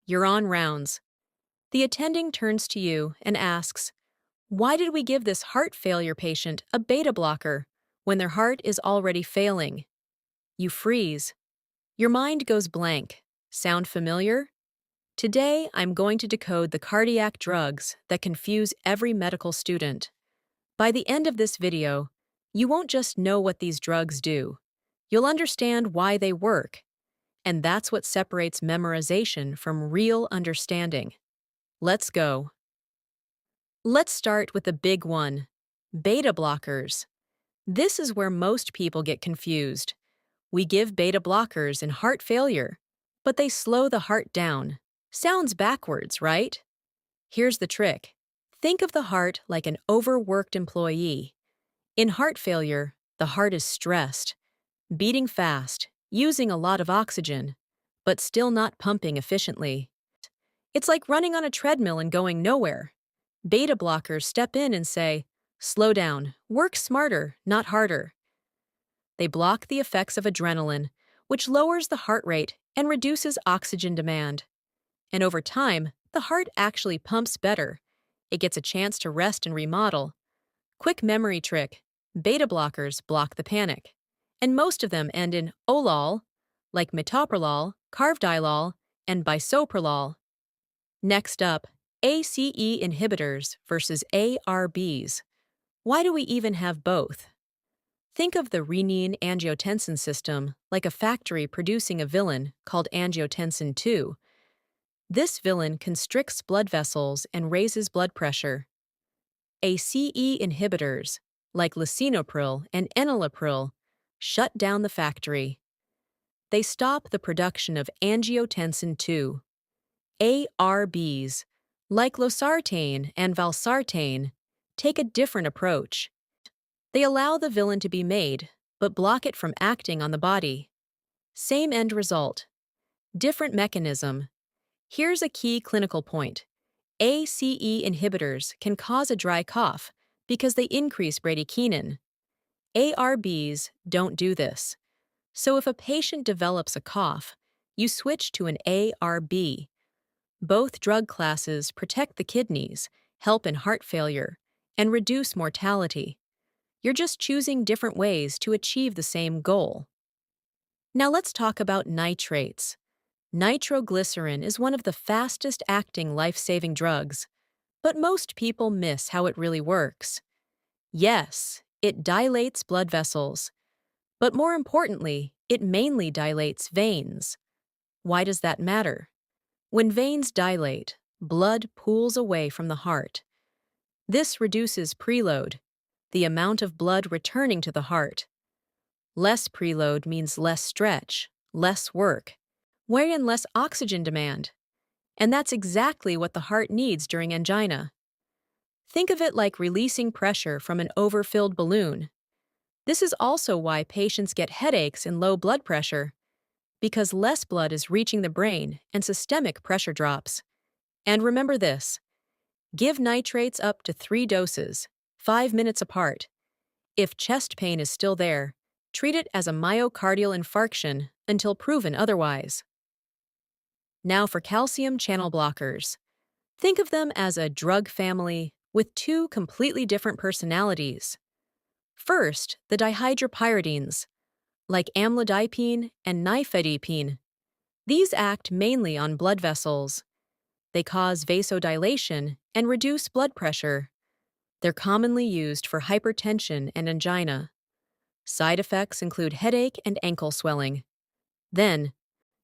You're on rounds. The attending turns to you and asks, "Why did we give this heart failure patient a beta blocker when their heart is already failing?" You freeze. Your mind goes blank. Sound familiar? Today, I'm going to decode the cardiac drugs that confuse every medical student. By the end of this video, you won't just know what these drugs do. You'll understand why they work. And that's what separates memorization from real understanding. Let's go. Let's start with the big one, beta blockers. This is where most people get confused. We give beta blockers in heart failure, but they slow the heart down. Sounds backwards, right? Here's the trick. Think of the heart like an overworked employee. In heart failure, the heart is stressed, beating fast, using a lot of oxygen, but still not pumping efficiently. It's like running on a treadmill and going nowhere. Beta blockers step in and say, "Slow down, work smarter, not harder." They block the effects of adrenaline, which lowers the heart rate and reduces oxygen demand. And over time, the heart actually pumps better. It gets a chance to rest and remodel. Quick memory trick: beta blockers block the panic. And most of them end in olol, like metoprolol, carvedilol, and bisoprolol. Next up, ACE inhibitors versus ARBs. Why do we even have both? Think of the renin-angiotensin system like a factory producing a villain called angiotensin II. This villain constricts blood vessels and raises blood pressure. ACE inhibitors, like lisinopril and enalapril, shut down the factory. They stop the production of angiotensin II. ARBs, like losartan and valsartan, take a different approach. They allow the villain to be made, but block it from acting on the body. Same end result. Different mechanism. Here's a key clinical point. ACE inhibitors can cause a dry cough because they increase bradykinin. ARBs don't do this. So if a patient develops a cough, you switch to an ARB. Both drug classes protect the kidneys, help in heart failure, and reduce mortality. You're just choosing different ways to achieve the same goal. Now let's talk about nitrates. Nitroglycerin is one of the fastest-acting life-saving drugs, but most people miss how it really works. Yes, it dilates blood vessels, but more importantly, it mainly dilates veins. Why does that matter? When veins dilate, blood pools away from the heart. This reduces preload, the amount of blood returning to the heart. Less preload means less stretch, less work, wherein less oxygen demand. And that's exactly what the heart needs during angina. Think of it like releasing pressure from an overfilled balloon. This is also why patients get headaches and low blood pressure, because less blood is reaching the brain and systemic pressure drops. And remember this: give nitrates up to 3 doses, 5 minutes apart. If chest pain is still there, treat it as a myocardial infarction until proven otherwise. Now for calcium channel blockers. Think of them as a drug family with 2 completely different personalities. First, the dihydropyridines, like amlodipine and nifedipine. These act mainly on blood vessels. They cause vasodilation and reduce blood pressure. They're commonly used for hypertension and angina. Side effects include headache and ankle swelling. Then,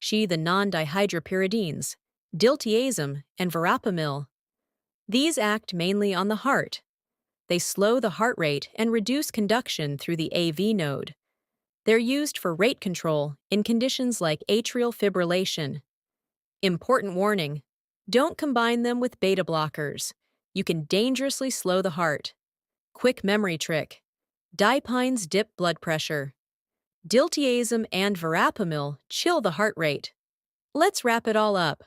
the non-dihydropyridines, diltiazem and verapamil. These act mainly on the heart. They slow the heart rate and reduce conduction through the AV node. They're used for rate control in conditions like atrial fibrillation. Important warning: don't combine them with beta blockers. You can dangerously slow the heart. Quick memory trick: dipines dip blood pressure. Diltiazem and verapamil chill the heart rate. Let's wrap it all up.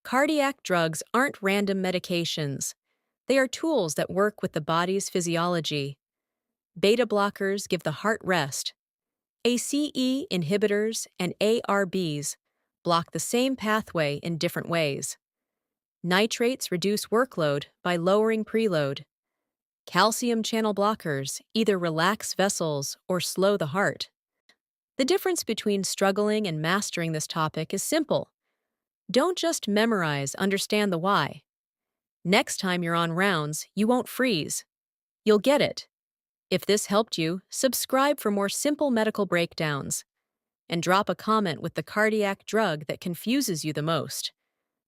Cardiac drugs aren't random medications. They are tools that work with the body's physiology. Beta blockers give the heart rest. ACE inhibitors and ARBs block the same pathway in different ways. Nitrates reduce workload by lowering preload. Calcium channel blockers either relax vessels or slow the heart. The difference between struggling and mastering this topic is simple. Don't just memorize, understand the why. Next time you're on rounds, you won't freeze. You'll get it. If this helped you, subscribe for more simple medical breakdowns. And drop a comment with the cardiac drug that confuses you the most.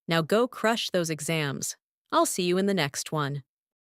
Now go crush those exams. I'll see you in the next one.